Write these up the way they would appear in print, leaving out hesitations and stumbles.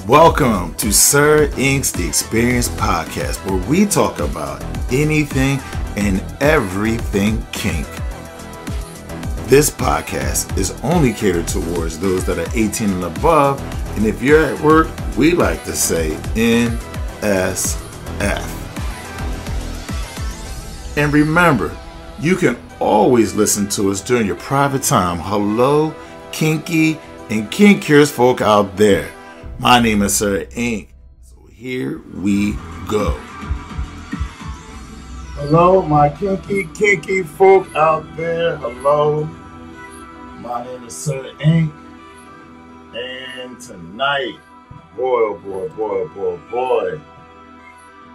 Welcome to Sir Ink's The Experience Podcast, where we talk about anything and everything kink. This podcast is only catered towards those that are 18 and above, and if you're at work, we like to say NSF. And remember, you can always listen to us during your private time. Hello, kinky and kink curious folk out there. My name is Sir Ink, so here we go. Hello, my kinky folk out there. Hello, my name is Sir Ink, and tonight, boy, we're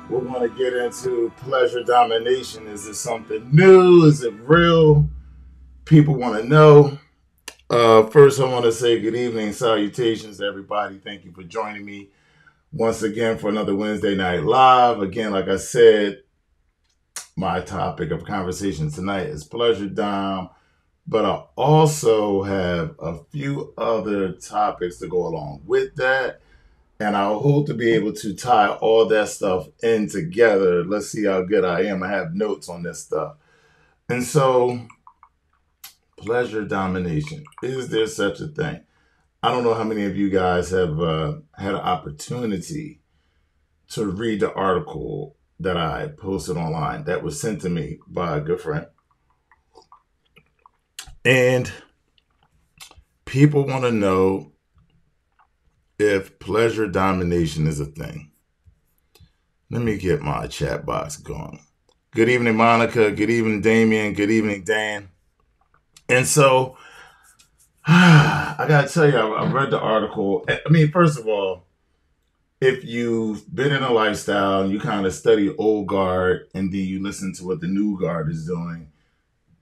going to get into pleasure domination. Is it something new? Is it real? People want to know. First, I want to say good evening, salutations, everybody. Thank you for joining me once again for another Wednesday Night Live. Again, like I said, my topic of conversation tonight is pleasure dom, but I also have a few other topics to go along with that, and I hope to be able to tie all that stuff in together. Let's see how good I am. I have notes on this stuff. And so, pleasure domination. Is there such a thing? I don't know how many of you guys have had an opportunity to read the article that I posted online that was sent to me by a good friend. And people want to know if pleasure domination is a thing. Let me get my chat box going. Good evening, Monica. Good evening, Damien. Good evening, Dan. And so, I got to tell you, I read the article. I mean, first of all, if you've been in a lifestyle and you kind of study old guard and then you listen to what the new guard is doing,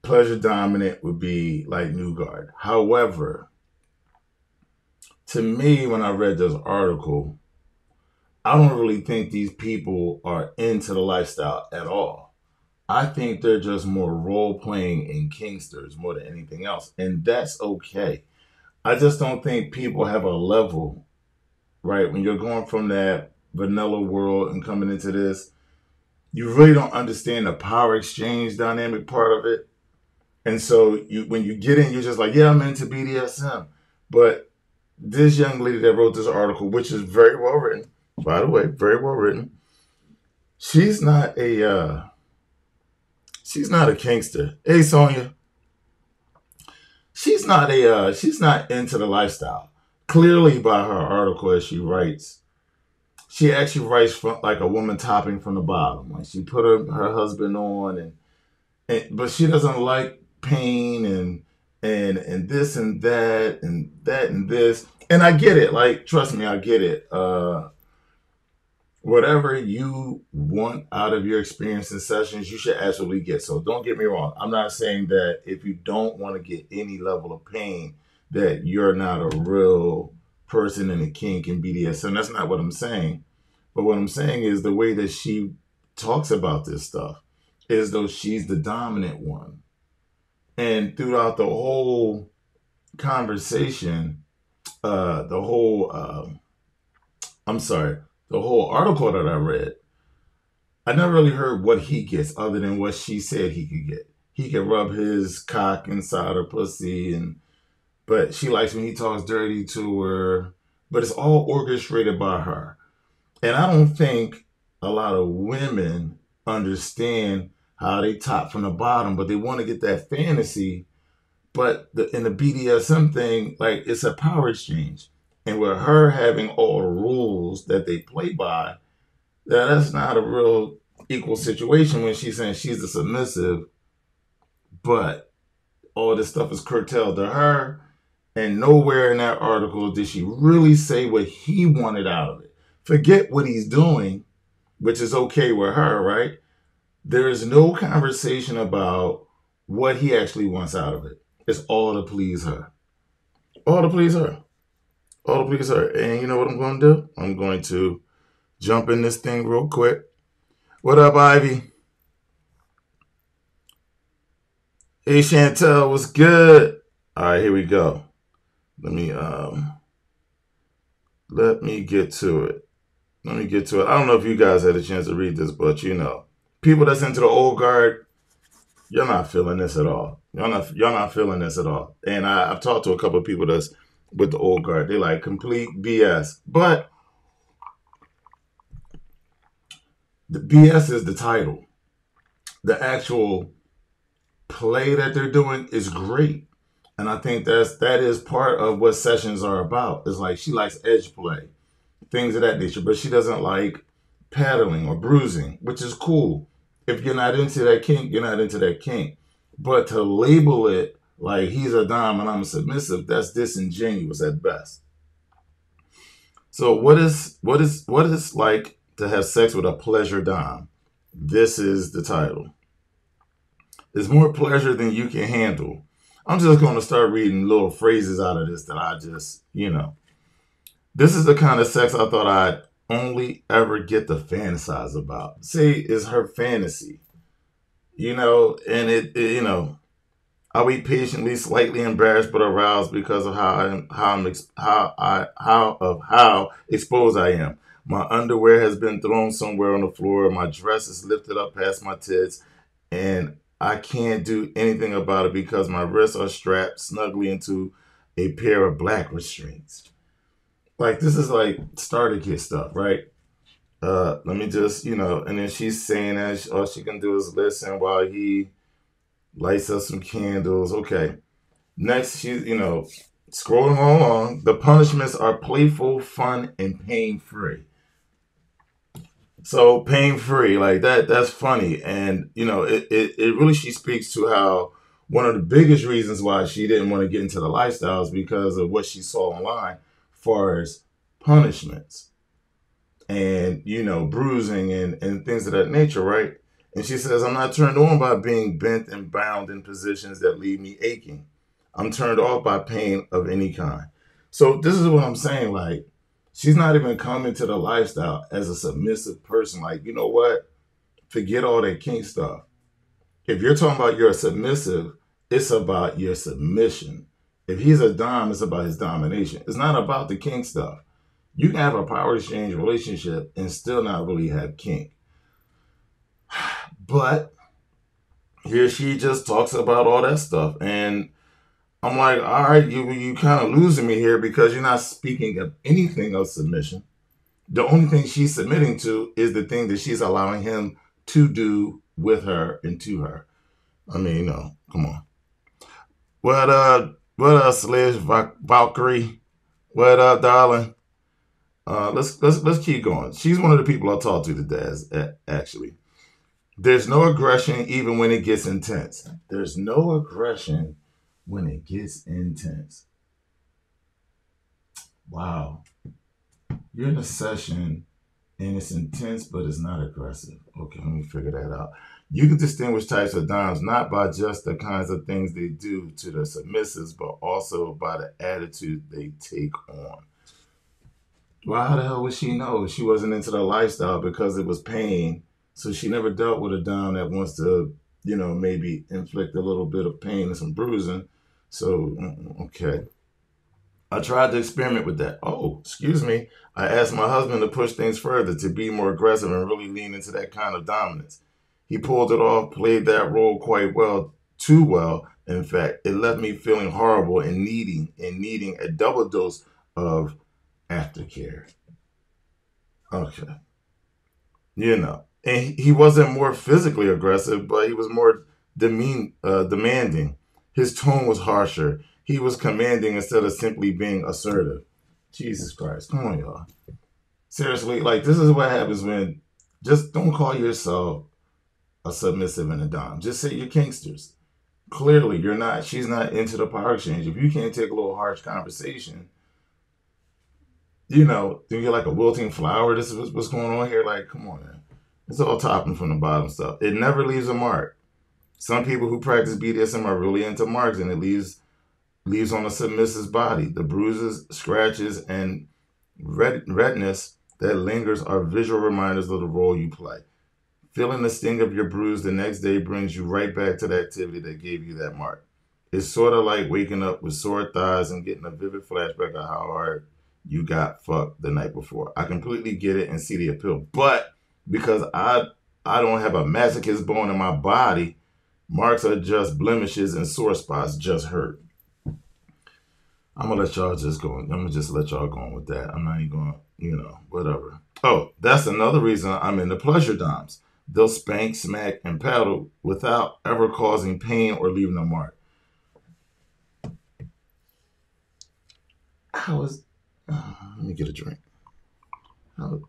pleasure dominant would be like new guard. However, to me, when I read this article, I don't really think these people are into the lifestyle at all. I think they're just more role-playing and kinksters more than anything else. And that's okay. I just don't think people have a level, right? When you're going from that vanilla world and coming into this, you really don't understand the power exchange dynamic part of it. And so when you get in, you're just like, yeah, I'm into BDSM. But this young lady that wrote this article, which is very well written, by the way, very well written, she's not a kinkster. Hey, Sonia. She's not into the lifestyle. Clearly by her article as she writes, she actually writes from like a woman topping from the bottom. Like she put her husband on but she doesn't like pain and this and that and that and this. And I get it. Like, trust me, I get it. Whatever you want out of your experience in sessions, you should absolutely get. So don't get me wrong. I'm not saying that if you don't want to get any level of pain, that you're not a real person in a kink and BDSM. That's not what I'm saying. But what I'm saying is the way that she talks about this stuff is though she's the dominant one. And throughout the whole conversation, the whole article that I read, I never really heard what he gets other than what she said he could get. He could rub his cock inside her pussy, but she likes when he talks dirty to her, but it's all orchestrated by her. And I don't think a lot of women understand how they top from the bottom, but they want to get that fantasy. But in the BDSM thing, like it's a power exchange. And with her having all the rules that they play by, that's not a real equal situation when she's saying she's the submissive, but all this stuff is curtailed to her. And nowhere in that article did she really say what he wanted out of it. Forget what he's doing, which is okay with her, right? There is no conversation about what he actually wants out of it. It's all to please her. All to please her. All to please her. And you know what I'm going to do? I'm going to jump in this thing real quick. What up, Ivy? Hey, Chantel, what's good? All right, here we go. Let Let me get to it. Let me get to it. I don't know if you guys had a chance to read this, but people that's into the old guard, you're not feeling this at all. You're not feeling this at all. And I've talked to a couple of people that's with the old guard. They like complete BS. But the BS is the title. The actual play that they're doing is great. And I think that is part of what sessions are about. It's like she likes edge play, things of that nature, but she doesn't like paddling or bruising, which is cool. If you're not into that kink, you're not into that kink. But to label it like he's a dom and I'm a submissive, that's disingenuous at best. So what is like to have sex with a pleasure dom? This is the title. It's more pleasure than you can handle. I'm just going to start reading little phrases out of this that I just. This is the kind of sex I thought I'd only ever get to fantasize about. See, is her fantasy. And I'll be patiently, slightly embarrassed but aroused because of how exposed I am. My underwear has been thrown somewhere on the floor. My dress is lifted up past my tits, and I can't do anything about it because my wrists are strapped snugly into a pair of black restraints. Like this is like starter kit stuff, right? Let me just, and then she's saying that all she can do is listen while he lights up some candles. Okay. Next, she's, scrolling along. The punishments are playful, fun, and pain-free. So pain-free, like that's funny. And, it really, she speaks to how one of the biggest reasons why she didn't want to get into the lifestyle is because of what she saw online as far as punishments and bruising and things of that nature, right? And she says, I'm not turned on by being bent and bound in positions that leave me aching. I'm turned off by pain of any kind. So this is what I'm saying. Like, she's not even coming to the lifestyle as a submissive person. Like, you know what? Forget all that kink stuff. If you're talking about you're a submissive, it's about your submission. If he's a dom, it's about his domination. It's not about the kink stuff. You can have a power exchange relationship and still not really have kink. But here she just talks about all that stuff. And I'm like, all right, you kind of losing me here because you're not speaking of anything of submission. The only thing she's submitting to is the thing that she's allowing him to do with her and to her. I mean, no, come on. What up, Sledge Valkyrie? What up, darling? Let's keep going. She's one of the people I talked to today, actually. There's no aggression even when it gets intense. There's no aggression when it gets intense. Wow. You're in a session and it's intense, but it's not aggressive. Okay, let me figure that out. You can distinguish types of doms not by just the kinds of things they do to the submissives, but also by the attitude they take on. Well, how the hell would she know? She wasn't into the lifestyle because it was pain. So she never dealt with a dom that wants to, maybe inflict a little bit of pain and some bruising. So, okay. I tried to experiment with that. Oh, excuse me. I asked my husband to push things further, to be more aggressive and really lean into that kind of dominance. He pulled it off, played that role quite well, too well. In fact, it left me feeling horrible and needing a double dose of aftercare. Okay. And he wasn't more physically aggressive, but he was more demanding. His tone was harsher. He was commanding instead of simply being assertive. Jesus Christ. Come on, y'all. Seriously, like, this is what happens when just don't call yourself a submissive and a dom. Just say you're kinksters. Clearly, you're not. She's not into the power exchange. If you can't take a little harsh conversation, then you're like a wilting flower. This is what's going on here. Like, come on, man. It's all topping from the bottom stuff. It never leaves a mark. Some people who practice BDSM are really into marks, and it leaves on a submissive's body. The bruises, scratches, and redness that lingers are visual reminders of the role you play. Feeling the sting of your bruise the next day brings you right back to the activity that gave you that mark. It's sort of like waking up with sore thighs and getting a vivid flashback of how hard you got fucked the night before. I completely get it and see the appeal. But because I don't have a masochist bone in my body, marks are just blemishes and sore spots just hurt. I'm gonna let y'all just go. I'm gonna just let y'all go on with that. I'm not even gonna, whatever. Oh, that's another reason I'm into pleasure doms. They'll spank, smack, and paddle without ever causing pain or leaving a mark. Let me get a drink.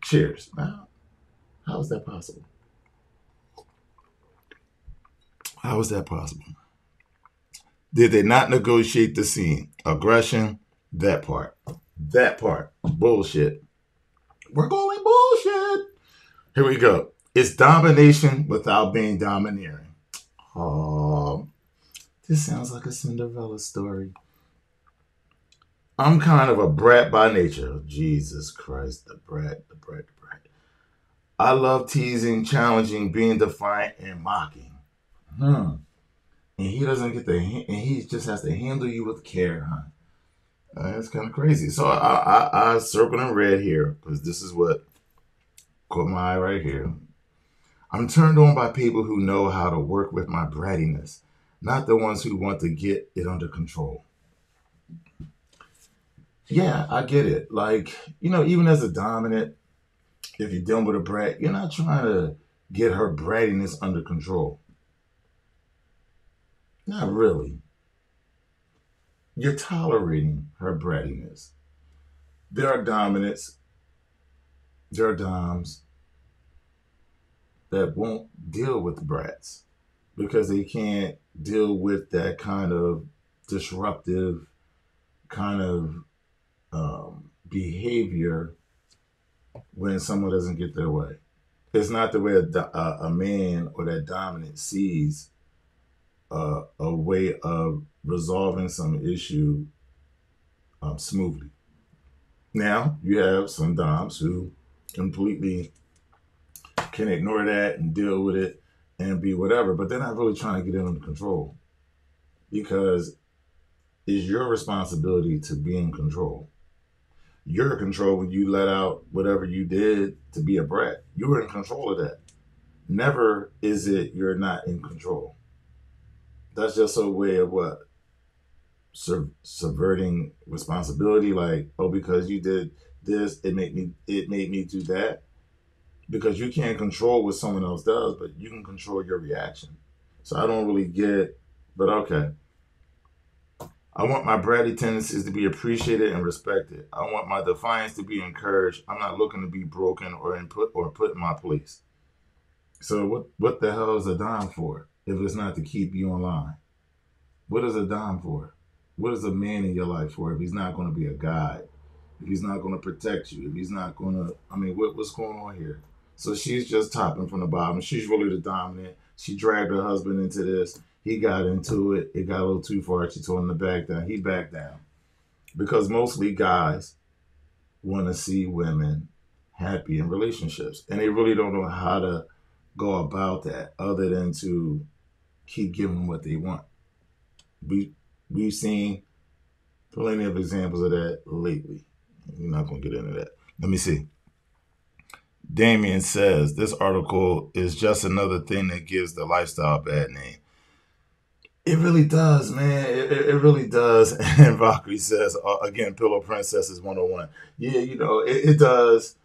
Cheers. How is that possible? How is that possible? Did they not negotiate the scene? Aggression, that part. That part. Bullshit. We're going bullshit. Here we go. It's domination without being domineering. Oh, this sounds like a Cinderella story. I'm kind of a brat by nature. Jesus Christ, the brat. I love teasing, challenging, being defiant, and mocking. And he doesn't get and he just has to handle you with care, huh? That's kind of crazy. So I circled in red here because this is what caught my eye right here. I'm turned on by people who know how to work with my brattiness, not the ones who want to get it under control. Yeah, I get it. Like, even as a dominant, if you're dealing with a brat, you're not trying to get her brattiness under control. Not really. You're tolerating her brattiness. There are dominants, there are doms that won't deal with brats because they can't deal with that kind of disruptive kind of behavior when someone doesn't get their way. It's not the way a man or that dominant sees a way of resolving some issue smoothly. Now, you have some doms who completely can ignore that and deal with it and be whatever, but they're not really trying to get it under control because it's your responsibility to be in control. You're in control when you let out whatever you did to be a brat. You were in control of that. Never is it you're not in control. That's just a way of what? Subverting responsibility. Like, oh, because you did this, it made me do that. Because you can't control what someone else does, but you can control your reaction. So I don't really get, but okay. I want my bratty tendencies to be appreciated and respected. I want my defiance to be encouraged. I'm not looking to be broken or put in my place. So what the hell is a dom for if it's not to keep you in line? What is a dom for? What is a man in your life for if he's not going to be a guide? If he's not going to protect you? If he's not going to, what's going on here? So she's just topping from the bottom. She's really the dominant. She dragged her husband into this. He got into it. It got a little too far. She told him to back down. He backed down. Because mostly guys want to see women happy in relationships. And they really don't know how to go about that other than to keep giving them what they want. We've seen plenty of examples of that lately. We're not going to get into that. Let me see. Damien says, this article is just another thing that gives the lifestyle a bad name. It really does, man. It really does. And Valkyrie says, again, Pillow Princesses 101. Yeah, it does.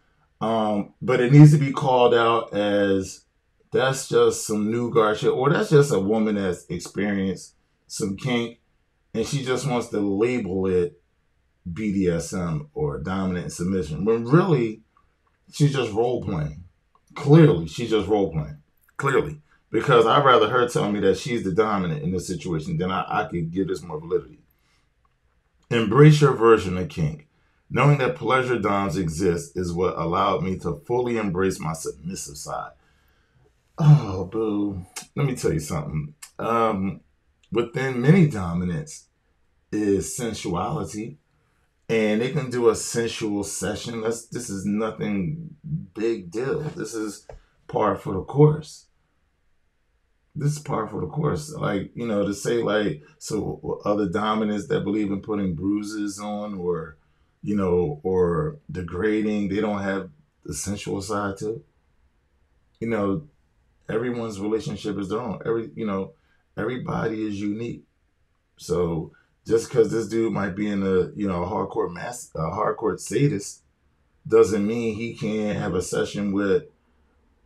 But it needs to be called out as that's just some new guard shit, or that's just a woman that's experienced some kink, and she just wants to label it BDSM or dominant and submission, when really she's just role playing. Clearly, she's just role playing. Clearly. Because I'd rather her tell me that she's the dominant in this situation than I could give this more validity. Embrace your version of kink. Knowing that pleasure doms exist is what allowed me to fully embrace my submissive side. Oh, boo. Let me tell you something. Within many dominants is sensuality. And they can do a sensual session. This is nothing big deal. This is par for the course. This is par for the course. Like, to say like, so other dominants that believe in putting bruises on or, or degrading. They don't have the sensual side to. You know, everyone's relationship is their own. Everybody is unique. So just because this dude might be in a hardcore sadist, doesn't mean he can't have a session with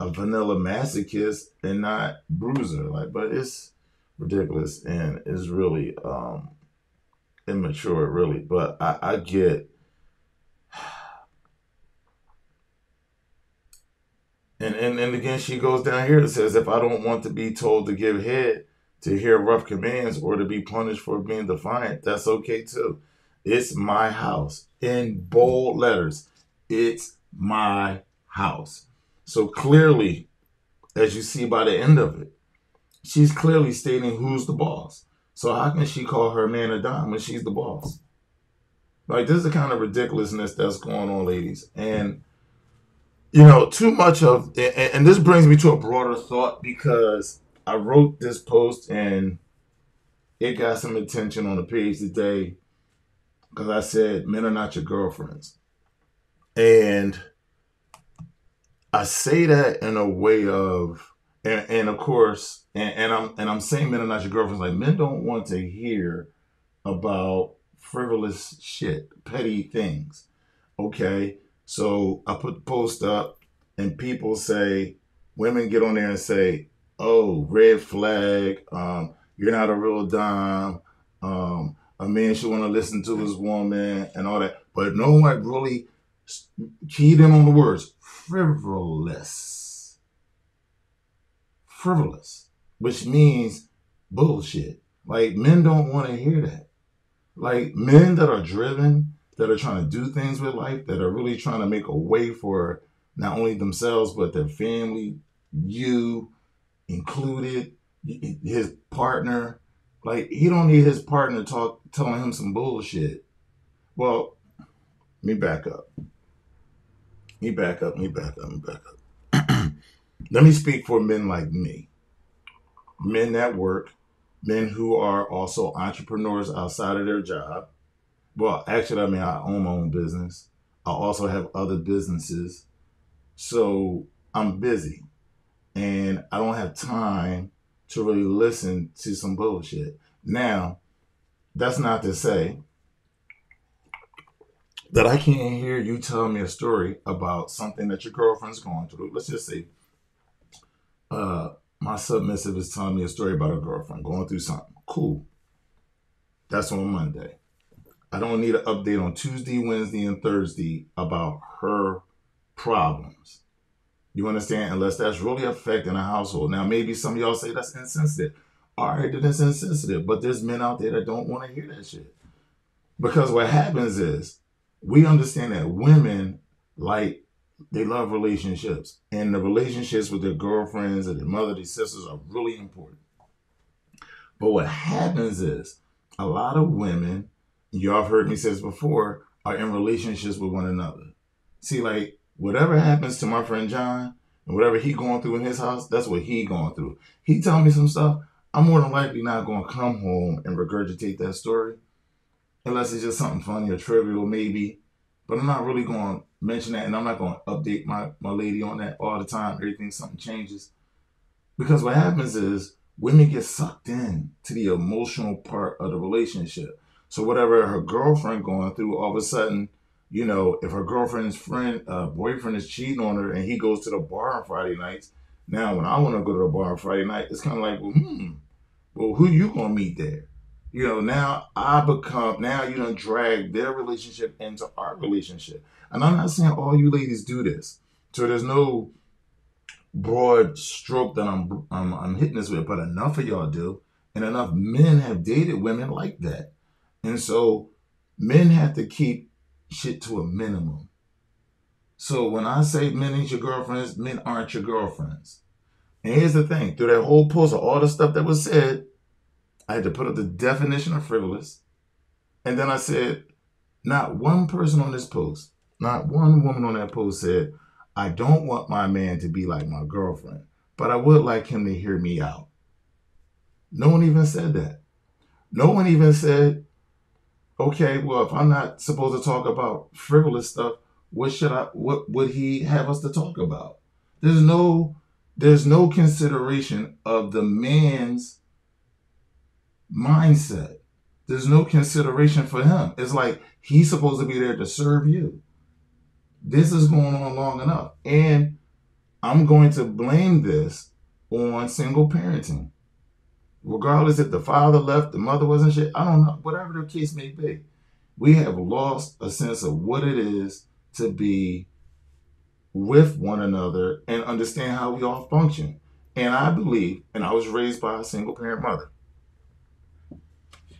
a vanilla masochist and not bruiser. Like, but it's ridiculous and it's really immature, really. But I get. And again, she goes down here and says, if I don't want to be told to give head, to hear rough commands, or to be punished for being defiant, that's okay too. It's my house. In bold letters, it's my house. So clearly, as you see by the end of it, she's clearly stating who's the boss. So how can she call her man a dime when she's the boss? Like, this is the kind of ridiculousness that's going on, ladies. And too much of, and this brings me to a broader thought, because I wrote this post and it got some attention on the page today because I said men are not your girlfriends. And I say that in a way of, and of course, and I'm saying men are not your girlfriends. Like, men don't want to hear about frivolous shit, petty things. Okay, so I put the post up, and people say, women get on there and say, "Oh, red flag. You're not a real dime. A man should want to listen to his woman and all that." But no one really keyed in on the words frivolous, which means bullshit. Like, men don't want to hear that. Like, men that are driven, that are trying to do things with life, that are really trying to make a way for not only themselves, but their family, you included, his partner. Like, he don't need his partner telling him some bullshit. Well, let me back up. Let me speak for men like me. Men that work, men who are also entrepreneurs outside of their job. Well, actually, I own my own business. I also have other businesses. So I'm busy and I don't have time to really listen to some bullshit. Now, that's not to say that I can't hear you tell me a story about something that your girlfriend's going through. Let's just say my submissive is telling me a story about her girlfriend going through something. Cool. That's on Monday. I don't need an update on Tuesday, Wednesday, and Thursday about her problems. You understand? Unless that's really affecting a household. Now, maybe some of y'all say that's insensitive. All right, that's insensitive. But there's men out there that don't want to hear that shit. Because what happens is, we understand that women, like, they love relationships. And the relationships with their girlfriends and their mother, their sisters are really important. But what happens is, a lot of women, y'all have heard me say this before, are in relationships with one another. See, like, whatever happens to my friend John and whatever he going through in his house, that's what he going through. He telling me some stuff, I'm more than likely not going to come home and regurgitate that story, unless it's just something funny or trivial maybe. But I'm not really going to mention that, and I'm not going to update my lady on that all the time. Something changes. Because what happens is, women get sucked in to the emotional part of the relationship. So whatever her girlfriend going through, all of a sudden, if her girlfriend's boyfriend is cheating on her and he goes to the bar on Friday nights, now when I want to go to the bar on Friday night, it's kind of like, well, who you going to meet there? Now you done drag their relationship into our relationship. And I'm not saying all you ladies do this. So there's no broad stroke that I'm hitting this with, but enough of y'all do. And enough men have dated women like that. And so men have to keep shit to a minimum. So when I say men ain't your girlfriends, men aren't your girlfriends. And here's the thing, through that whole post of all the stuff that was said, I had to put up the definition of frivolous. And then I said, not one person on this post, not one woman on that post said, I don't want my man to be like my girlfriend, but I would like him to hear me out. No one even said that. No one even said, Okay, well, if I'm not supposed to talk about frivolous stuff, what would he have us to talk about? There's no there's no consideration of the man's mindset. There's no consideration for him. It's like he's supposed to be there to serve you. This is going on long enough. And I'm going to blame this on single parenting. Regardless if the father left, the mother wasn't shit, I don't know, whatever the case may be. We have lost a sense of what it is to be with one another and understand how we all function. And I believe, and I was raised by a single parent mother,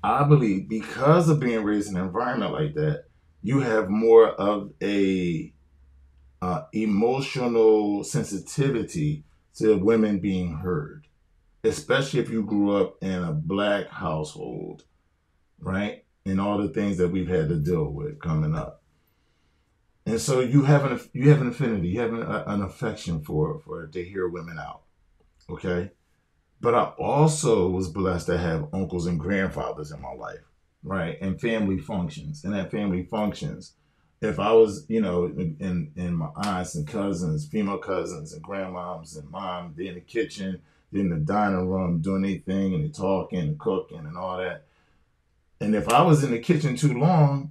I believe because of being raised in an environment like that, you have more of a emotional sensitivity to women being heard, especially if you grew up in a black household, right? And all the things that we've had to deal with coming up. And so you have an affinity, you have an affection for to hear women out, okay? But I also was blessed to have uncles and grandfathers in my life, right? And family functions. And at family functions, if I was, in my aunts and cousins, female cousins and grandmoms and mom, they're in the kitchen, they're in the dining room doing their thing and they're talking and cooking and all that. And if I was in the kitchen too long,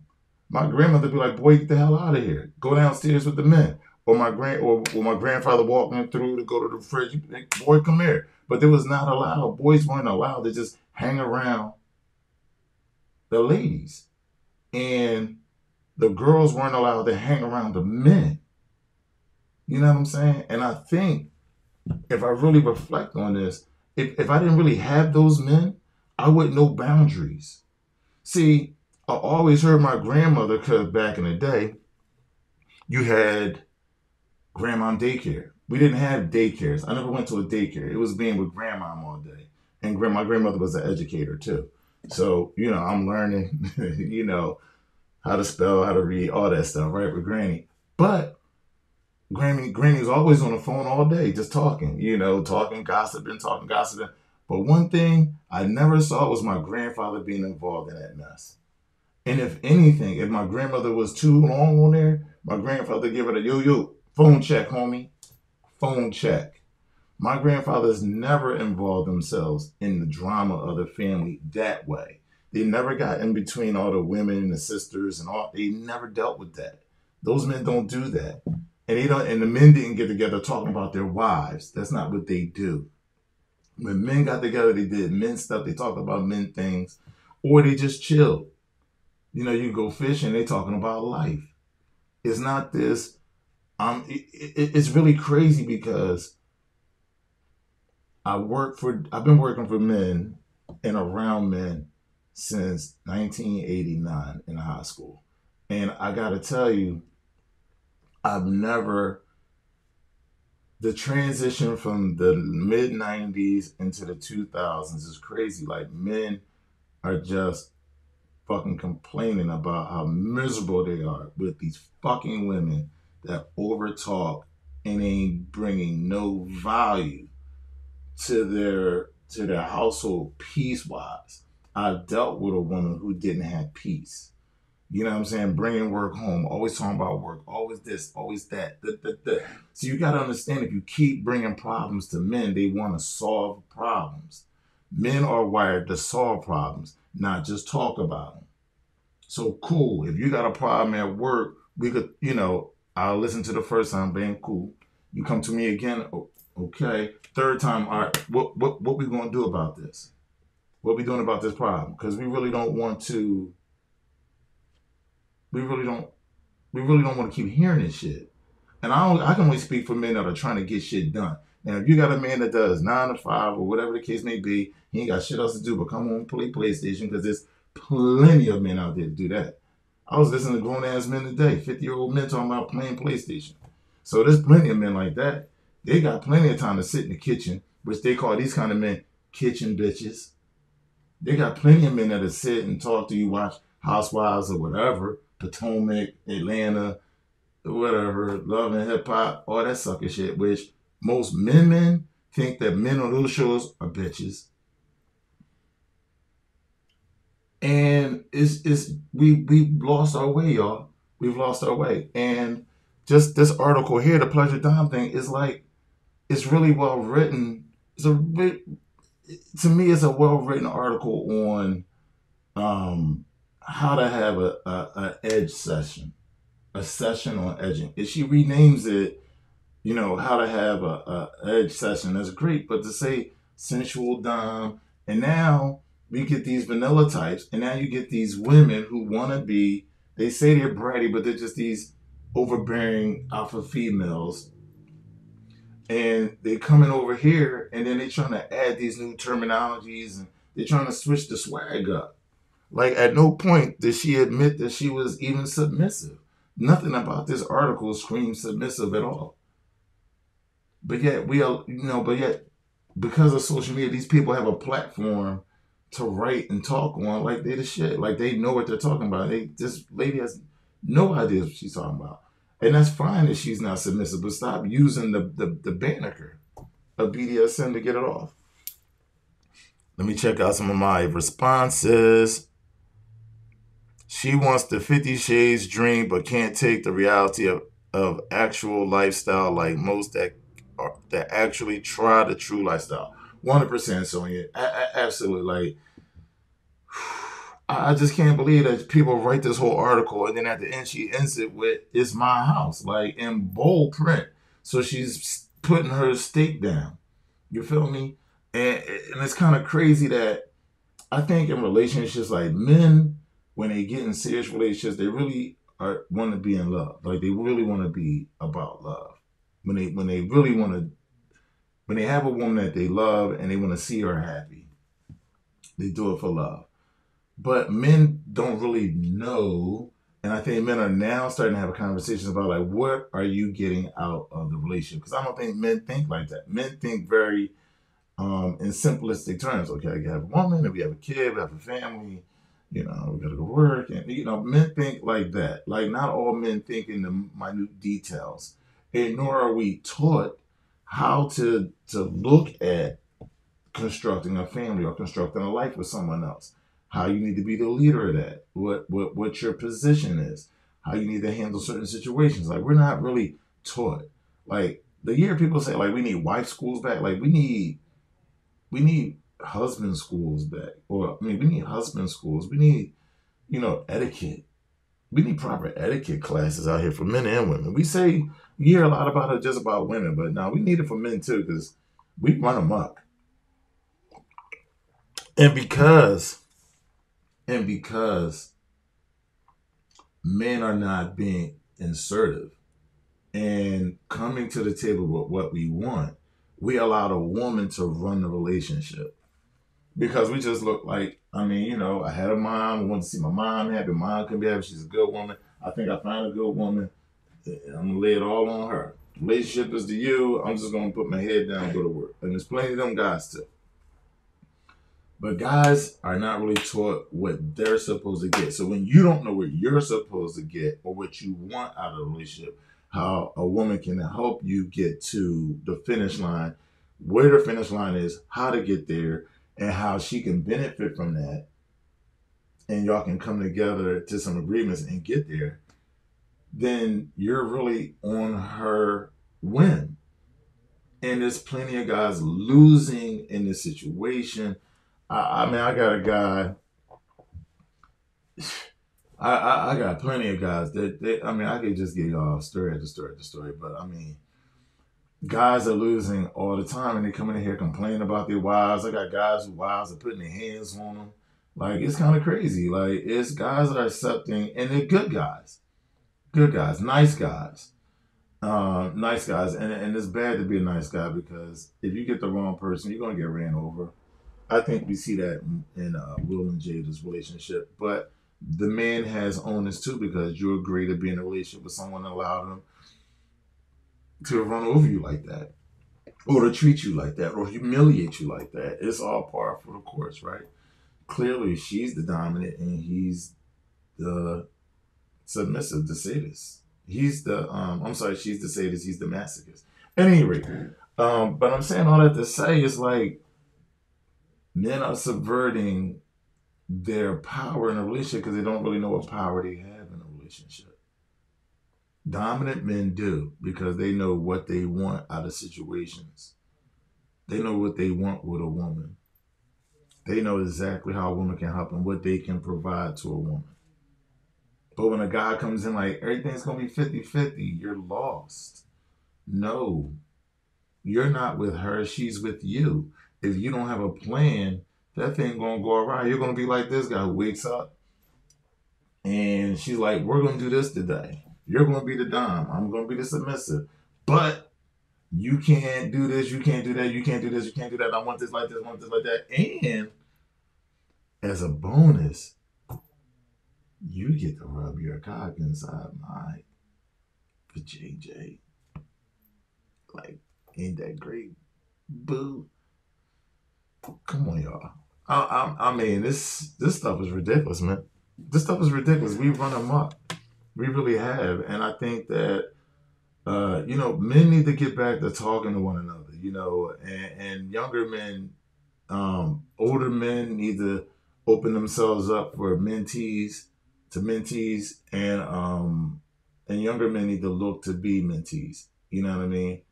my grandmother would be like, boy, get the hell out of here. Go downstairs with the men. Or my grandfather walking through to go to the fridge, boy, come here. But it was not allowed. Boys weren't allowed to just hang around the ladies. And the girls weren't allowed to hang around the men. You know what I'm saying? And I think if I really reflect on this, if I didn't really have those men, I wouldn't know boundaries. See, I always heard my grandmother, because back in the day, you had grandmom daycare. We didn't have daycares. I never went to a daycare. It was being with grandmom all day. And my grandmother was an educator too. So, I'm learning, how to spell, how to read, all that stuff, right, with granny. But granny was always on the phone all day, just talking, talking, gossiping. But one thing I never saw was my grandfather being involved in that mess. And if anything, if my grandmother was too long on there, my grandfather give her a yo, phone check, homie. Phone check. My grandfathers never involved themselves in the drama of the family that way. They never got in between all the women and the sisters and all. They never dealt with that. Those men don't do that. And they don't. And the men didn't get together talking about their wives. That's not what they do. When men got together, they did men stuff. They talked about men things, or they just chilled. You go fishing. They talking about life. It's not this. It's really crazy because I've been working for men and around men since 1989 in high school. And I got to tell you, the transition from the mid 90s into the 2000s is crazy. Like, men are just fucking complaining about how miserable they are with these fucking women that overtalk and ain't bringing no value to their household peace wise. I've dealt with a woman who didn't have peace. You know what I'm saying? Bringing work home, always talking about work, always this, always that. So you got to understand, if you keep bringing problems to men, they want to solve problems. Men are wired to solve problems, not just talk about them. So cool. If you got a problem at work, we could, I'll listen to the first time, bam, cool. You come to me again, okay. Third time, all right, what we gonna do about this? What we doing about this problem? Because we really don't want to keep hearing this shit. And I can only speak for men that are trying to get shit done. Now, if you got a man that does 9 to 5 or whatever the case may be, he ain't got shit else to do but come home and play PlayStation, because there's plenty of men out there to do that. I was listening to grown ass men today, 50-year-old men talking about playing PlayStation. So there's plenty of men like that. They got plenty of time to sit in the kitchen, which they call these kind of men kitchen bitches. They got plenty of men that'll sit and talk to you, watch Housewives or whatever, Potomac, Atlanta, whatever, Love and Hip Hop, all that sucker shit, which most men think that men on those shows are bitches. And we've lost our way, y'all. We've lost our way. And just this article here, the pleasure dom thing, is like, it's really well written. To me, it's a well written article on how to have a edge session, a session on edging. If she renames it, how to have a edge session, that's great. But to say sensual dom, and now we get these vanilla types, and now you get these women who want to be, they say they're bratty, but they're just these overbearing alpha females, and they coming over here, and then they trying to add these new terminologies, and they're trying to switch the swag up. Like, at no point did she admit that she was even submissive. Nothing about this article screams submissive at all. But yet because of social media, these people have a platform to write and talk on like they the shit. Like, they know what they're talking about. This lady has no idea what she's talking about. And that's fine if she's not submissive, but stop using the banner of BDSM to get it off. Let me check out some of my responses. She wants the 50 Shades dream, but can't take the reality of actual lifestyle, like most that actually try the true lifestyle. 100%, Sonia. Absolutely. Like, I just can't believe that people write this whole article, and then at the end she ends it with "It's my house," like in bold print. So she's putting her stake down. You feel me? And it's kind of crazy that I think in relationships, like, men, when they get in serious relationships, they really want to be in love. Like, they really want to be about love. When they really want to, when they have a woman that they love and they want to see her happy, they do it for love. But men don't really know, and I think men are now starting to have conversations about, like, what are you getting out of the relationship? Because I don't think men think like that. Men think very in simplistic terms. Okay, I have a woman, and we have a kid, we have a family, we gotta go work, and men think like that. Like, not all men think in the minute details, and nor are we taught how to look at constructing a family or constructing a life with someone else. How you need to be the leader of that. What your position is. How you need to handle certain situations. Like, we're not really taught. Like, the year people say, like, we need wife schools back. Like, we need husband schools back. Or, we need husband schools. We need, etiquette. We need proper etiquette classes out here for men and women. We say, you hear a lot about it just about women, but now we need it for men too, because we run amok. And because men are not being assertive and coming to the table with what we want, we allowed a woman to run the relationship. Because we just look like, I had a mom, I wanted to see my mom happy, mom can be happy, she's a good woman. I think I found a good woman. I'm going to lay it all on her. Relationship is to you, I'm just going to put my head down and go to work. And there's plenty of them guys too. But guys are not really taught what they're supposed to get. So when you don't know what you're supposed to get or what you want out of a relationship, how a woman can help you get to the finish line, where the finish line is, how to get there, and how she can benefit from that, and y'all can come together to some agreements and get there, then you're really on her whim. And there's plenty of guys losing in this situation. I got a guy. I got plenty of guys that I could just give y'all story after story after story, but guys are losing all the time, and they come in here complaining about their wives. I got guys whose wives are putting their hands on them. Like, it's kind of crazy. Like, it's guys that are accepting, and they're good guys, nice guys. Nice guys, and it's bad to be a nice guy, because if you get the wrong person, you're gonna get ran over. I think we see that in Will and Jada's relationship. But the man has onus too, because you agree to be in a relationship with someone that allowed him to run over you like that, or to treat you like that, or humiliate you like that. It's all par for the course, right? Clearly, she's the dominant and he's the submissive, the sadist. She's the sadist, he's the masochist. At any rate, but I'm saying all that to say is, like, men are subverting their power in a relationship because they don't really know what power they have in a relationship. Dominant men do because they know what they want out of situations. They know what they want with a woman. They know exactly how a woman can help and what they can provide to a woman. But when a guy comes in like everything's going to be 50-50, you're lost. No, you're not with her. She's with you. If you don't have a plan, that thing going to go around. You're going to be like this guy who wakes up and she's like, we're going to do this today. You're going to be the dom. I'm going to be the submissive. But you can't do this. You can't do that. You can't do this. You can't do that. I want this like this. I want this like that. And as a bonus, you get to rub your cock inside my JJ. Like, ain't that great? Boo. Come on, y'all. I mean, this stuff is ridiculous, man. This stuff is ridiculous. We run amok. We really have. And I think that, men need to get back to talking to one another, and younger men, older men need to open themselves up for mentees, and younger men need to look to be mentees. You know what I mean?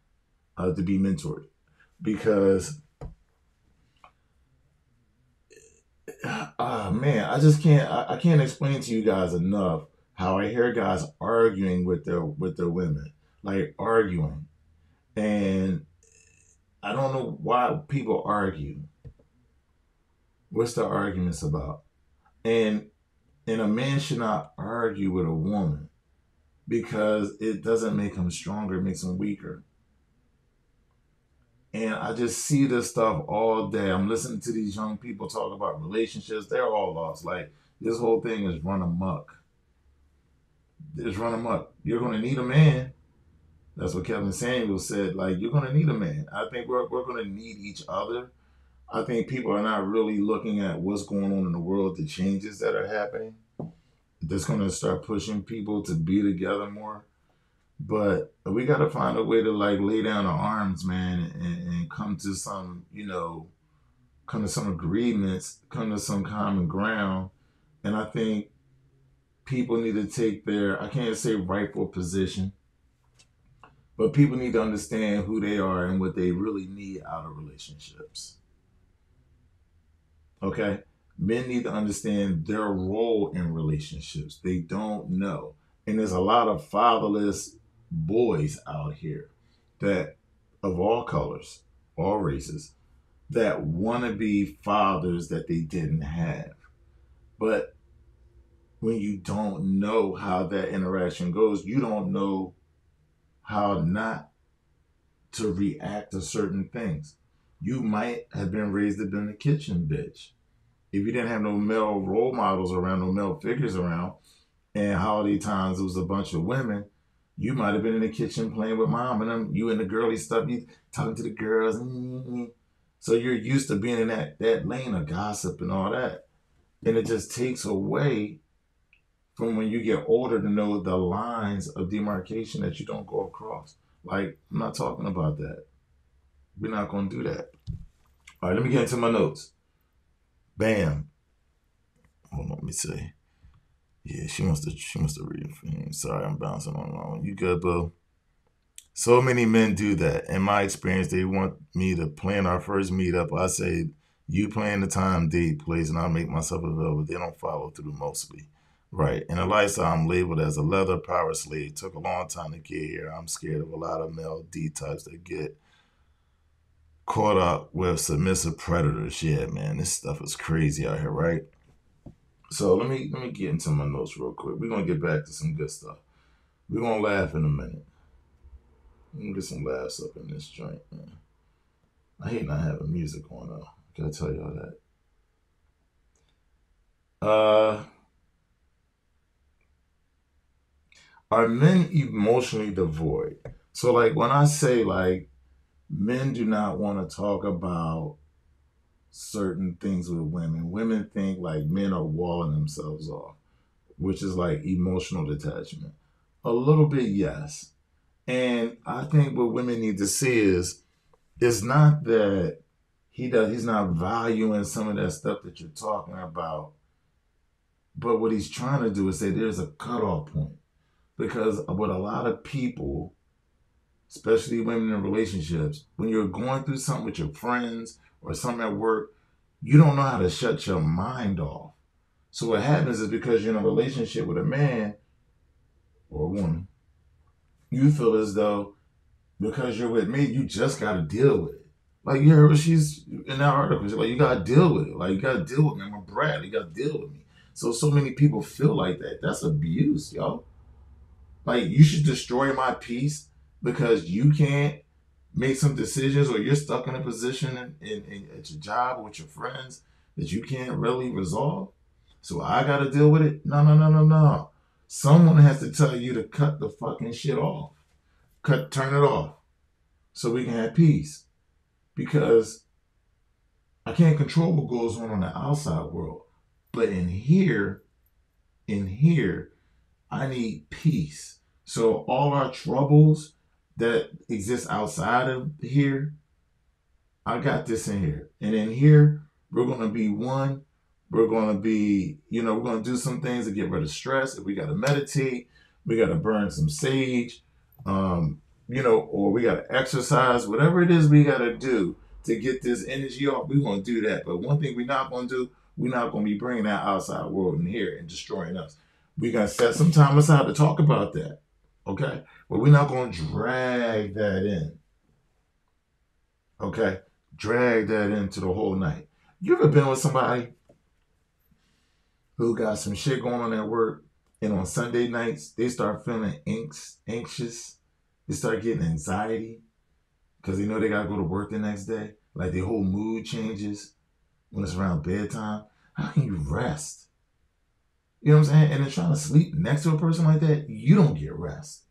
To be mentored, because man, I just can't. I can't explain to you guys enough how I hear guys arguing with their women, like arguing, and I don't know why people argue. What's the arguments about? And a man should not argue with a woman because it doesn't make him stronger, it makes him weaker. And I just see this stuff all day. I'm listening to these young people talk about relationships. They're all lost. Like, this whole thing is run amok. It's run amok. You're going to need a man. That's what Kevin Samuels said. Like, you're going to need a man. I think we're going to need each other. I think people are not really looking at what's going on in the world, the changes that are happening. That's going to start pushing people to be together more. But we got to find a way to like lay down our arms, man, and come to some, come to some agreements, come to some common ground. And I think people need to take their, I can't say rightful position, but people need to understand who they are and what they really need out of relationships. Okay? Men need to understand their role in relationships. They don't know. And there's a lot of fatherless boys out here that, of all colors, all races, that want to be fathers that they didn't have. But when you don't know how that interaction goes, you don't know how not to react to certain things. You might have been raised up in the kitchen, bitch. If you didn't have no male role models around, no male figures around, and holiday times it was a bunch of women, you might have been in the kitchen playing with mom and them, you and the girly stuff, you talking to the girls. So you're used to being in that lane of gossip and all that. And it just takes away from when you get older to know the lines of demarcation that you don't go across. Like, I'm not talking about that. We're not going to do that. All right, let me get into my notes. Bam. Hold on, let me see. Yeah, she must have read it for me. Sorry, I'm bouncing on. You good, boo? So many men do that. In my experience, they want me to plan our first meetup. I say, you plan the time, date, place, and I'll make myself available. They don't follow through mostly. Right. In a lifestyle, I'm labeled as a leather power slave. Took a long time to get here. I'm scared of a lot of male D types that get caught up with submissive predators. Yeah, man, this stuff is crazy out here, right? So let me get into my notes real quick. We're gonna get back to some good stuff. We're gonna laugh in a minute. Let me get some laughs up in this joint, man. I hate not having music on though. Gotta tell y'all that. Are men emotionally devoid? So like when I say like men do not want to talk about certain things with women, women think like men are walling themselves off, which is like emotional detachment. A little bit, yes. And I think what women need to see is it's not that he's not valuing some of that stuff that you're talking about But what he's trying to do is say there's a cutoff point. Because with a lot of people, especially women in relationships, when you're going through something with your friends or something at work, you don't know how to shut your mind off. So what happens is because you're in a relationship with a man or a woman, you feel as though because you're with me, you just got to deal with it. Like you heard what she's in that article. She's like, you got to deal with it. Like you got to deal with me. I'm a brat. You got to deal with me. So many people feel like that. That's abuse, yo. Like you should destroy my peace because you can't make some decisions or you're stuck in a position at your job or with your friends that you can't really resolve. So I got to deal with it. No, no, no, no, no. Someone has to tell you to cut the fucking shit off. Turn it off so we can have peace. Because I can't control what goes on the outside world. But in here, I need peace. So all our troubles that exist outside of here, I got this in here. And in here, we're going to be one. We're going to be, we're going to do some things to get rid of stress. If we got to meditate, we got to burn some sage, or we got to exercise, whatever it is we got to do to get this energy off, we want to do that. But one thing we're not going to do, we're not going to be bringing that outside world in here and destroying us. We're going to set some time aside to talk about that. Okay? But we're not going to drag that in. Okay? Drag that into the whole night. You ever been with somebody who got some shit going on at work and on Sunday nights, they start feeling anxious. They start getting anxiety because they know they got to go to work the next day. Like their whole mood changes when it's around bedtime. How can you rest? You know what I'm saying? And then trying to sleep next to a person like that, you don't get rest.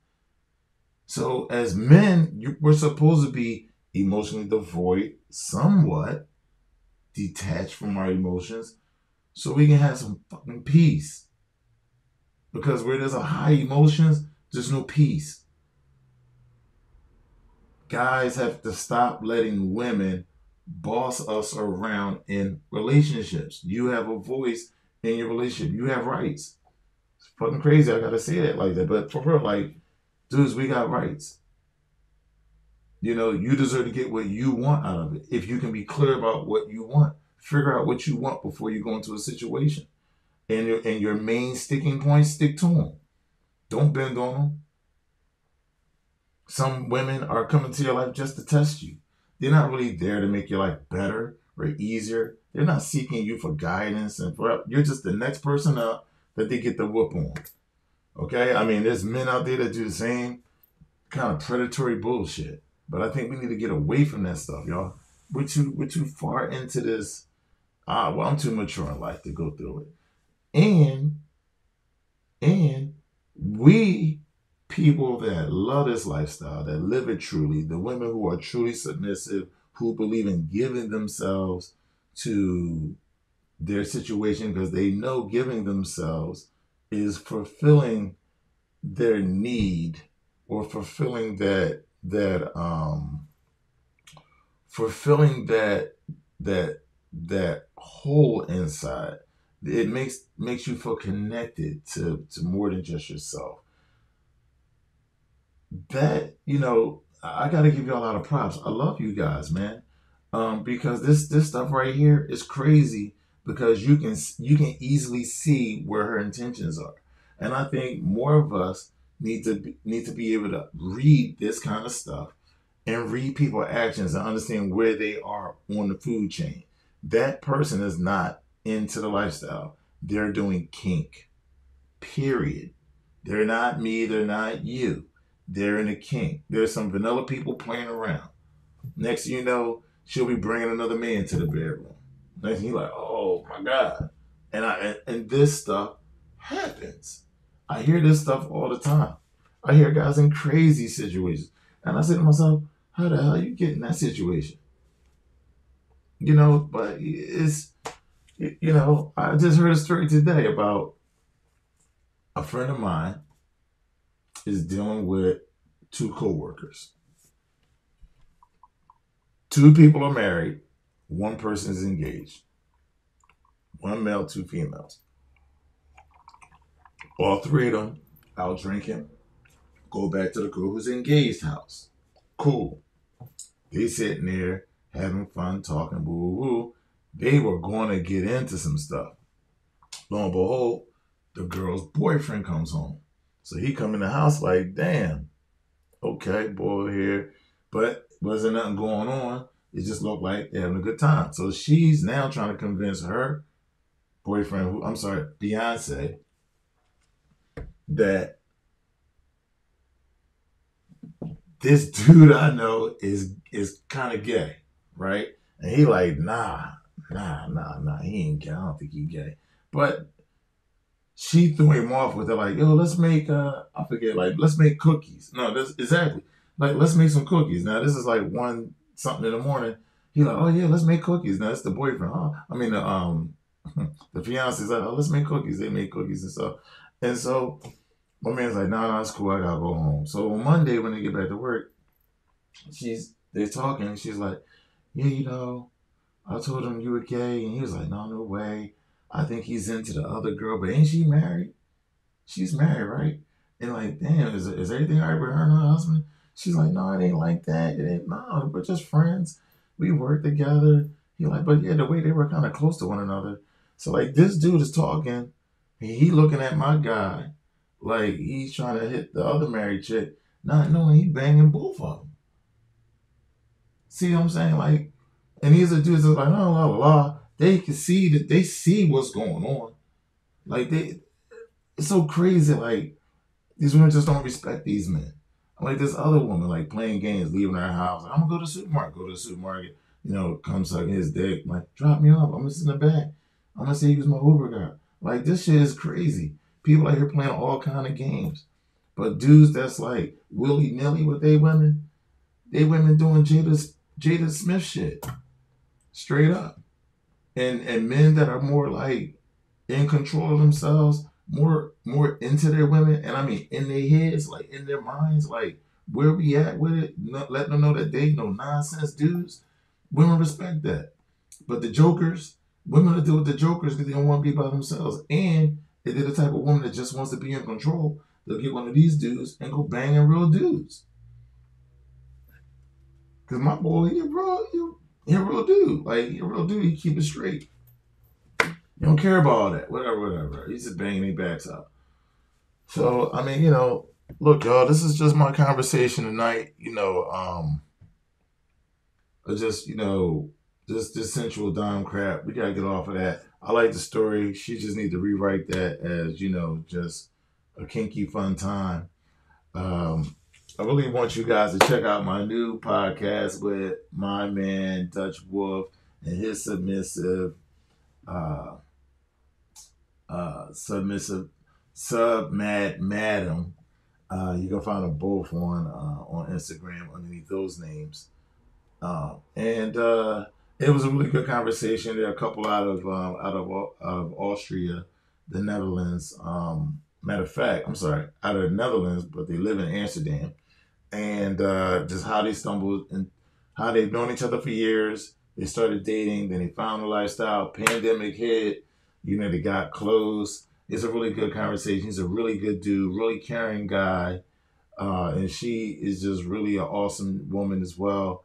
So as men, we're supposed to be emotionally devoid, somewhat detached from our emotions, so we can have some fucking peace. Because where there's a high emotions, there's no peace. Guys have to stop letting women boss us around in relationships. You have a voice in your relationship. You have rights. It's fucking crazy. I gotta say that like that. But for real, like, dudes, we got rights. You deserve to get what you want out of it. If you can be clear about what you want, figure out what you want before you go into a situation. And your main sticking points, stick to them. Don't bend on them. Some women are coming to your life just to test you. They're not really there to make your life better or easier. They're not seeking you for guidance you're just the next person up that they get the whoop on. Okay? I mean, there's men out there that do the same kind of predatory bullshit. But I think we need to get away from that stuff, y'all. We're too far into this. I'm too mature in life to go through it. And we people that love this lifestyle, that live it truly, the women who are truly submissive, who believe in giving themselves to their situation because they know giving themselves is fulfilling their need or fulfilling that hole inside. It makes you feel connected to more than just yourself. That, I got to give you a lot of props. I love you guys, man. Because this stuff right here is crazy because you can easily see where her intentions are. And I think more of us need to be able to read this kind of stuff and read people's actions and understand where they are on the food chain. That person is not into the lifestyle. They're doing kink. Period. They're not me, they're not you. They're in a kink. There's some vanilla people playing around. Next thing you know, she'll be bringing another man to the bedroom. Next thing you're like, oh my God. And this stuff happens. I hear this stuff all the time. I hear guys in crazy situations. And I say to myself, how the hell you get in that situation? But I just heard a story today about a friend of mine is dealing with two coworkers. Two people are married. One person is engaged. One male, two females. All three of them out drinking. Go back to the girl who's engaged house. Cool. They sitting there having fun, talking, boo, boo, boo. They were going to get into some stuff. Lo and behold, the girl's boyfriend comes home. So he come in the house like, damn, okay, boy here. But wasn't nothing going on. It just looked like they're having a good time. So she's now trying to convince her boyfriend, Beyonce, that this dude I know is kind of gay, right? And he like, nah, he ain't gay. I don't think he gay. But she threw him off with it like, yo, let's make I forget, like, let's make cookies. No, this exactly. Like, let's make some cookies. Now this is like one something in the morning. He like, oh yeah, let's make cookies. Now it's the boyfriend. Huh? I mean the fiance's like, oh, let's make cookies. They make cookies and stuff. And so my man's like, nah, it's cool. I gotta go home. So on Monday when they get back to work, they're talking. She's like, yeah, I told him you were gay, and he was like, no way. I think he's into the other girl, but ain't she married? She's married, right? And like, damn, is everything all right with her and her husband? She's like, no, it ain't like that. It ain't, no, we're just friends. We work together. He like, but yeah, the way they were kind of close to one another. So like, this dude is talking, and he looking at my guy, like he's trying to hit the other married chick, not knowing he banging both of them. See what I'm saying? Like, and these are dudes that are like, oh, la la la. They can see that they see what's going on. Like it's so crazy. Like these women just don't respect these men. Like this other woman, like playing games, leaving her house. Like, I'm gonna go to the supermarket. Go to the supermarket. Come sucking his dick. Like, drop me off. I'm gonna sit in the back. I'm gonna say he was my Uber guy. Like this shit is crazy. People out here playing all kind of games, but dudes that's like willy nilly with they women doing Jada Smith shit, straight up. And men that are more like in control of themselves, more into their women, and I mean in their heads, like in their minds, like where we at with it, letting them know that they no nonsense dudes. Women respect that, but the jokers, women that deal with the jokers because they don't want to be by themselves, and if they're the type of woman that just wants to be in control, they'll get one of these dudes and go banging real dudes. Cause my boy, he a real dude. Like he a real dude. He keep it straight. You don't care about all that. Whatever. He's just banging their backs out. So I mean, look, y'all. This is just my conversation tonight. Just this sensual dom crap. We gotta get off of that. I like the story. She just need to rewrite that as just a kinky fun time. I really want you guys to check out my new podcast with my man Dutch Wolf and his uh, submissive sub madam. You can find them both on Instagram underneath those names. And it was a really good conversation. There are a couple out of Austria, the Netherlands. Matter of fact, I'm sorry, out of the Netherlands, but they live in Amsterdam. And just how they stumbled and how they've known each other for years. They started dating, then they found a lifestyle. Pandemic hit, they got close. It's a really good conversation. He's a really good dude, really caring guy. And she is just really an awesome woman as well.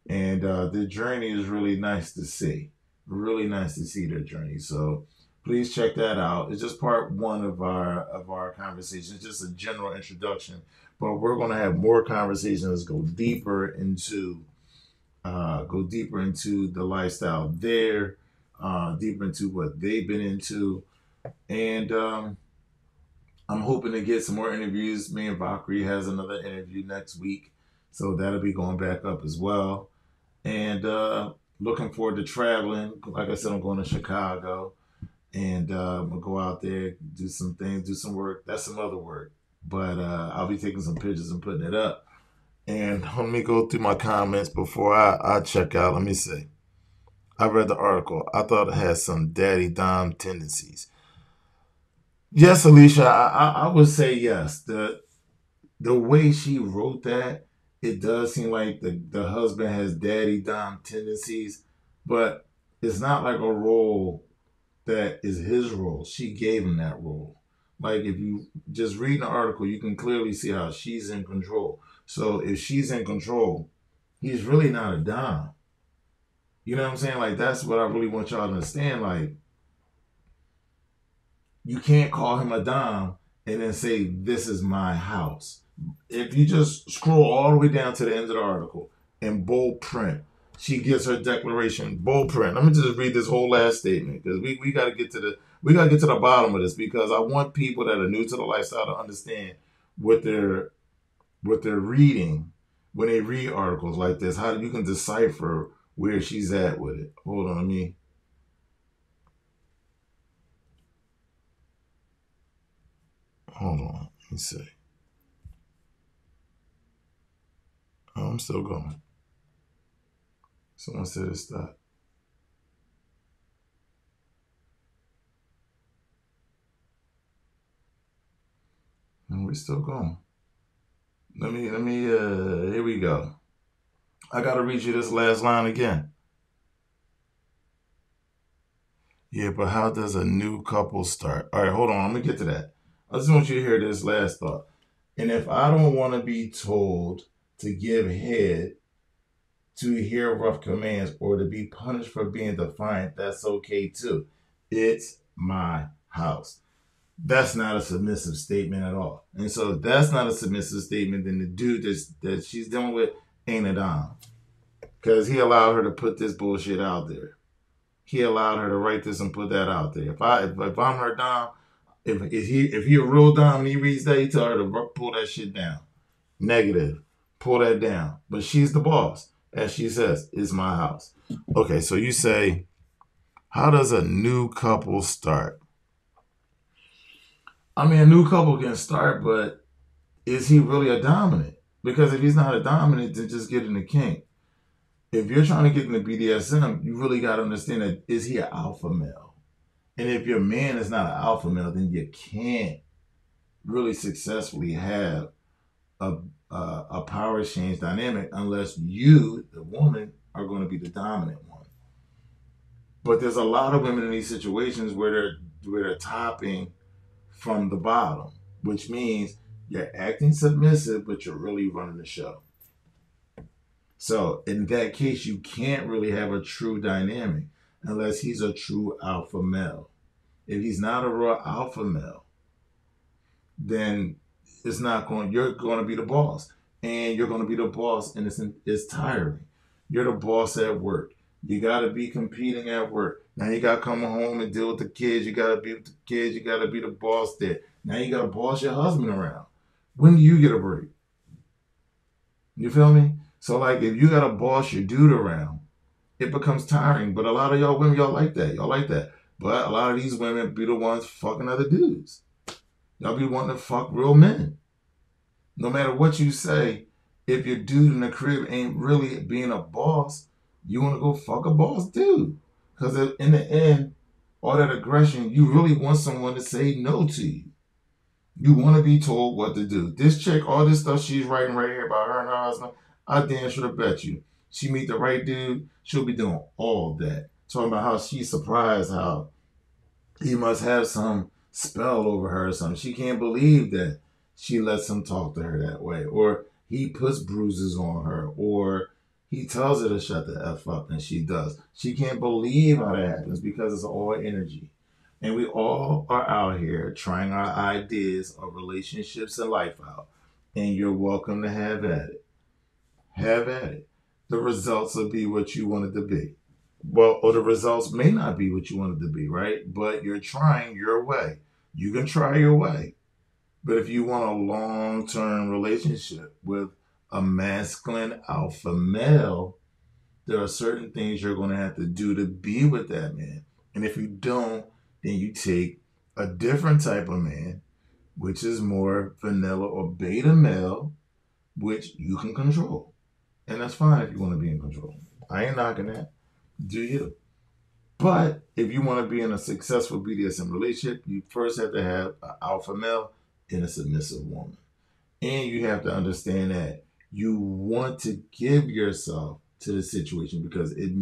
And the journey is really nice to see. Really nice to see their journey. So please check that out. It's just part one of our conversation. It's just a general introduction, but we're going to have more conversations. Go deeper into the lifestyle there, deeper into what they've been into, and I'm hoping to get some more interviews. Me and Valkyrie has another interview next week, so that'll be going back up as well. And looking forward to traveling. Like I said, I'm going to Chicago, and I'm gonna go out there, do some things, do some work. That's some other work, but I'll be taking some pictures and putting it up. And let me go through my comments before I check out. Let me see. I read the article. I thought it had some daddy dom tendencies. Yes, Alicia, I would say yes. The way she wrote that, it does seem like the husband has daddy dom tendencies, but it's not like a role that is his role. She gave him that role. Like if you just read the article, you can clearly see how she's in control. So if she's in control, he's really not a dom. You know what I'm saying? Like that's what I really want y'all to understand. Like you can't call him a dom and then say this is my house. If you just scroll all the way down to the end of the article in bold print, she gives her declaration bold print. Let me just read this whole last statement because we got to get to the bottom of this because I want people that are new to the lifestyle to understand what they're reading when they read articles like this. How you can decipher where she's at with it. Hold on, let me see. Oh, I'm still going. Someone said it stopped. And we're still going. Here we go. I gotta read you this last line again. Yeah, but how does a new couple start? All right, hold on. Let me get to that. I just want you to hear this last thought. And if I don't want to be told to give head, to hear rough commands, or to be punished for being defiant, that's okay too. It's my house. That's not a submissive statement at all. And so if that's not a submissive statement, then the dude that she's dealing with ain't a dom. Because he allowed her to put this bullshit out there. He allowed her to write this and put that out there. If I'm her dom, if he a real dom and he reads that, he tell her to pull that shit down. Negative. Pull that down. But she's the boss. As she says, it's my house. Okay, so you say, how does a new couple start? I mean, a new couple can start, but is he really a dominant? Because if he's not a dominant, then just get in the kink. If you're trying to get in the BDSM, you really got to understand that is he an alpha male? And if your man is not an alpha male, then you can't really successfully have a power exchange dynamic unless you, the woman, are going to be the dominant one. But there's a lot of women in these situations where they're topping from the bottom, which means you're acting submissive, but you're really running the show. So in that case, you can't really have a true dynamic unless he's a true alpha male. If he's not a raw alpha male, then you're going to be the boss. And you're going to be the boss, and it's tiring. You're the boss at work. You got to be competing at work. Now you got to come home and deal with the kids. You got to be with the kids. You got to be the boss there. Now you got to boss your husband around. When do you get a break? You feel me? So like if you got to boss your dude around, it becomes tiring. But a lot of y'all women, y'all like that. Y'all like that. But a lot of these women be the ones fucking other dudes. Y'all be wanting to fuck real men. No matter what you say, if your dude in the crib ain't really being a boss, you want to go fuck a boss dude. Because in the end, all that aggression, you really want someone to say no to you. You want to be told what to do. This chick, all this stuff she's writing right here about her and her husband, I damn sure bet you. She meet the right dude, she'll be doing all that. Talking about how she's surprised how he must have some spell over her or something. She can't believe that she lets him talk to her that way. Or he puts bruises on her. Or he tells her to shut the F up and she does. She can't believe how that happens because it's all energy. And we all are out here trying our ideas of relationships and life out. And you're welcome to have at it. Have at it. The results will be what you want it to be. Well, or the results may not be what you want it to be, right? But you're trying your way. You can try your way. But if you want a long-term relationship with a masculine alpha male, there are certain things you're going to have to do to be with that man. And if you don't, then you take a different type of man, which is more vanilla or beta male, which you can control. And that's fine if you want to be in control. I ain't knocking that. Do you? But if you want to be in a successful BDSM relationship, you first have to have an alpha male and a submissive woman. And you have to understand that you want to give yourself to the situation because it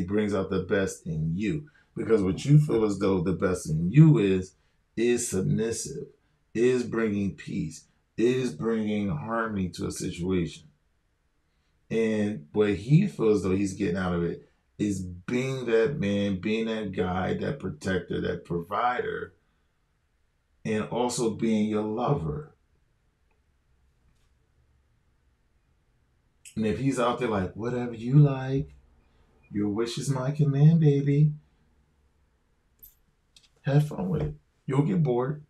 brings out the best in you. Because what you feel as though the best in you is is submissive, is bringing peace, is bringing harmony to a situation. And what he feels though he's getting out of it is being that man, being that guy, that protector, that provider, and also being your lover. And if he's out there like, whatever you like, your wish is my command, baby, have fun with it. You'll get bored,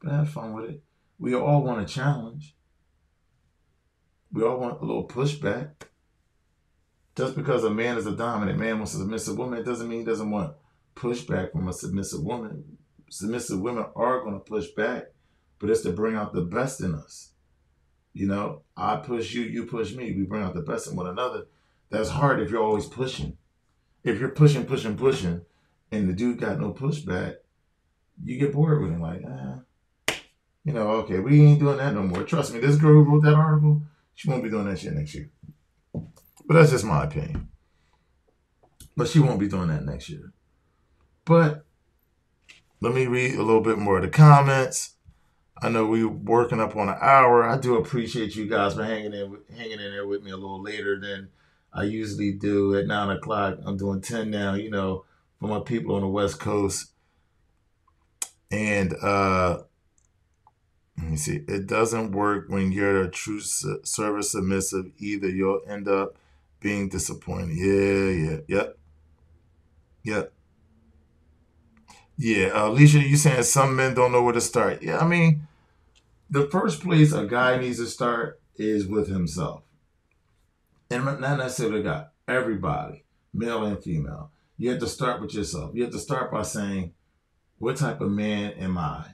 but have fun with it. We all want a challenge. We all want a little pushback. Just because a man is a dominant man wants a submissive woman, it doesn't mean he doesn't want pushback from a submissive woman. Submissive women are going to push back, but it's to bring out the best in us. You know, I push you, you push me. We bring out the best in one another. That's hard if you're always pushing. If you're pushing, and the dude got no pushback, you get bored with him. Like, okay, we ain't doing that no more. Trust me, this girl who wrote that article, she won't be doing that shit next year. But that's just my opinion. But she won't be doing that next year. But let me read a little bit more of the comments. I know we're working up on an hour. I do appreciate you guys for hanging in there with me a little later than I usually do at 9 o'clock. I'm doing 10 now, for my people on the West Coast. And let me see. It doesn't work when you're a true service submissive. Either you'll end up being disappointed. Yeah, Alicia, you saying some men don't know where to start. Yeah, I mean, the first place a guy needs to start is with himself. And not necessarily a guy, everybody, male and female. You have to start with yourself. You have to start by saying, what type of man am I?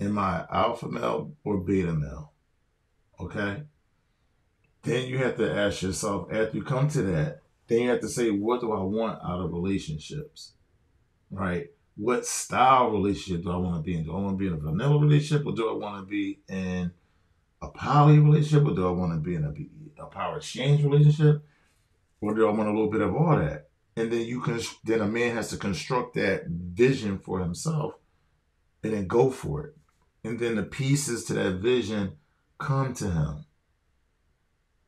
Am I alpha male or beta male? Okay? Then you have to ask yourself, after you come to that, then you have to say, what do I want out of relationships? Right? What style relationship do I want to be in? Do I want to be in a vanilla relationship, or do I want to be in a poly relationship, or do I want to be in a power exchange relationship, or do I want a little bit of all that? And then then a man has to construct that vision for himself, and then go for it. And then the pieces to that vision come to him,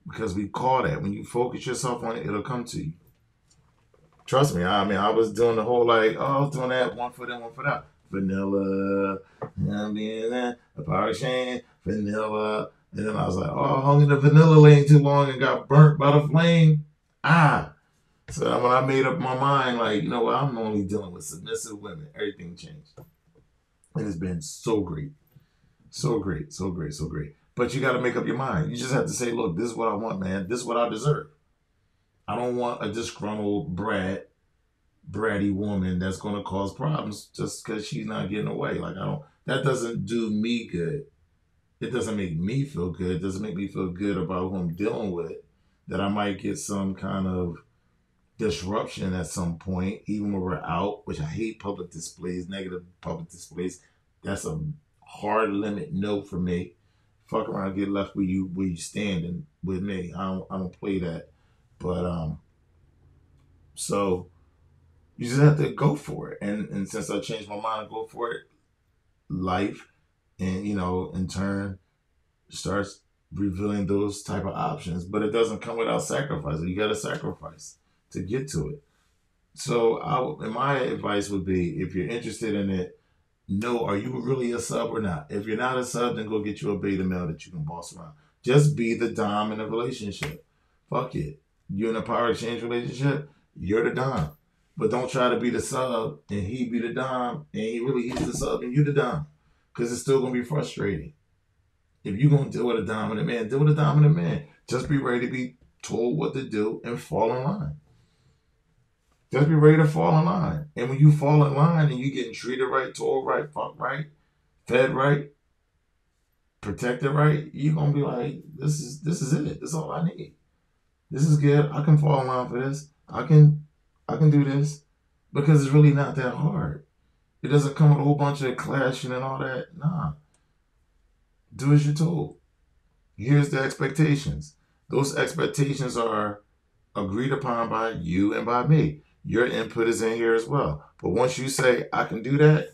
because we call that when you focus yourself on it, it'll come to you. Trust me, I was doing the whole I was doing that, one foot in, one foot out. Vanilla, a power exchange, vanilla. And then I was like, I hung in the vanilla lane too long and got burnt by the flame. So when I made up my mind, you know what, I'm only dealing with submissive women, everything changed. And it's been so great. So great, so great, so great. But you got to make up your mind. You just have to say, look, this is what I want, man. This is what I deserve. I don't want a disgruntled bratty woman that's going to cause problems just because she's not getting away. That doesn't do me good. It doesn't make me feel good. It doesn't make me feel good about who I'm dealing with, that I might get some kind of disruption at some point, even when we're out, which I hate public displays, negative public displays. That's a hard limit no for me. Fuck around, get left where you standing with me. I don't play that. But so you just have to go for it. And since I changed my mind to go for it, life and in turn starts revealing those type of options. But it doesn't come without sacrifice. You gotta sacrifice to get to it. So my advice would be, if you're interested in it, know, are you really a sub or not? If you're not a sub, then go get you a beta male that you can boss around. Just be the dom in a relationship. Fuck it. You're in a power exchange relationship, you're the dom. But don't try to be the sub and he be the dom, and he's the sub and you the dom. Because it's still going to be frustrating. If you're going to deal with a dominant man, deal with a dominant man. Just be ready to be told what to do and fall in line. Just be ready to fall in line. And when you fall in line and you're getting treated right, told right, fucked right, fed right, protected right, you're going to be like, this is it. This is all I need. This is good. I can fall in line for this. I can do this, because it's really not that hard. It doesn't come with a whole bunch of clashing and all that. Nah. Do as you're told. Here's the expectations. Those expectations are agreed upon by you and by me. Your input is in here as well. But once you say, I can do that,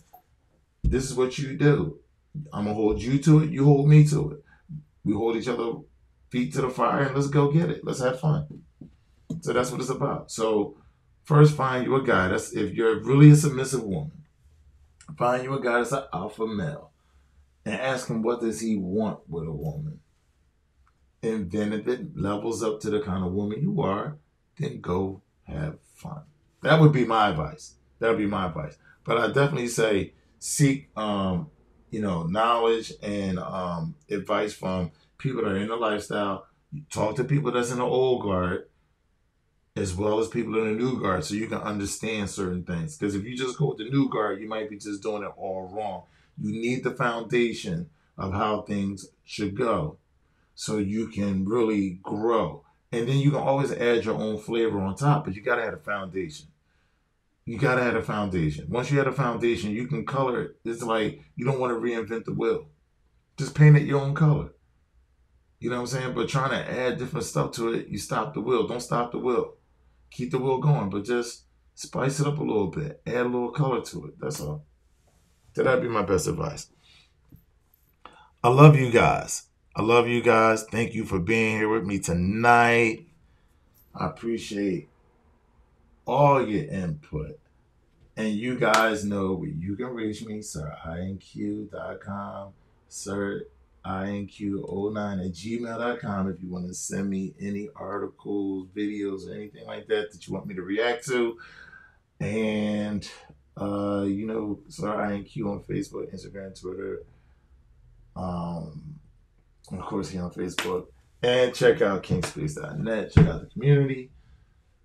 This is what you do. I'm going to hold you to it. You hold me to it. We hold each other feet to the fire and let's go get it. Let's have fun. So that's what it's about. So first, find you a guy. That's if you're really a submissive woman. Find you a guy that's an alpha male and ask him what does he want with a woman. And then if it levels up to the kind of woman you are, then go have fun. That would be my advice. That would be my advice. But I definitely say seek, knowledge and advice from people that are in the lifestyle. Talk to people that's in the old guard as well as people in the new guard so you can understand certain things. Because if you just go with the new guard, you might be just doing it all wrong. You need the foundation of how things should go so you can really grow. And then you can always add your own flavor on top, but you got to have a foundation. You got to have a foundation. Once you have a foundation, you can color it. It's like you don't want to reinvent the wheel. Just paint it your own color. You know what I'm saying? But trying to add different stuff to it, you stop the wheel. Don't stop the wheel. Keep the wheel going, but just spice it up a little bit. Add a little color to it. That's all. That'd be my best advice. I love you guys. I love you guys. Thank you for being here with me tonight. I appreciate all your input. And you guys know where you can reach me, sirinq.com, sirinq09@gmail.com if you want to send me any articles, videos, or anything like that you want me to react to. And, sirinq on Facebook, Instagram, Twitter. Of course, here on Facebook. And check out kinkspace.net. Check out the community.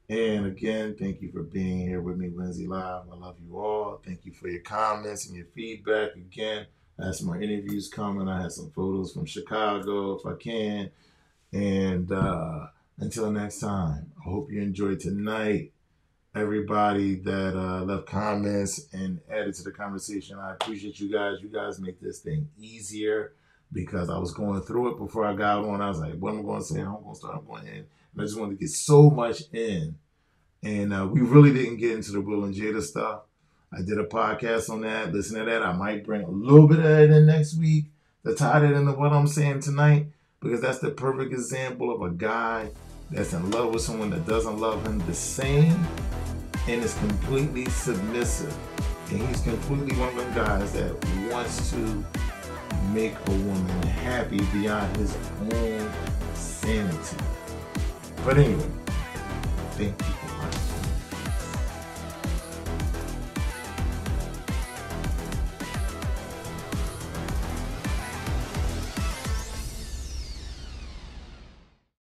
And again, thank you for being here with me Wednesday Live. I love you all. Thank you for your comments and your feedback. Again, I have some more interviews coming. I have some photos from Chicago if I can. And until next time, I hope you enjoyed tonight. Everybody that left comments and added to the conversation, I appreciate you guys. You guys make this thing easier because I was going through it before I got on. I was like, what am I going to say? I'm going to start. I'm going in. And I just wanted to get so much in. And we really didn't get into the Will and Jada stuff. I did a podcast on that. Listen to that. I might bring a little bit of that in next week to tie that into what I'm saying tonight, because that's the perfect example of a guy that's in love with someone that doesn't love him the same and is completely submissive. And he's completely one of them guys that wants to make a woman happy beyond his own sanity. But anyway, thank you.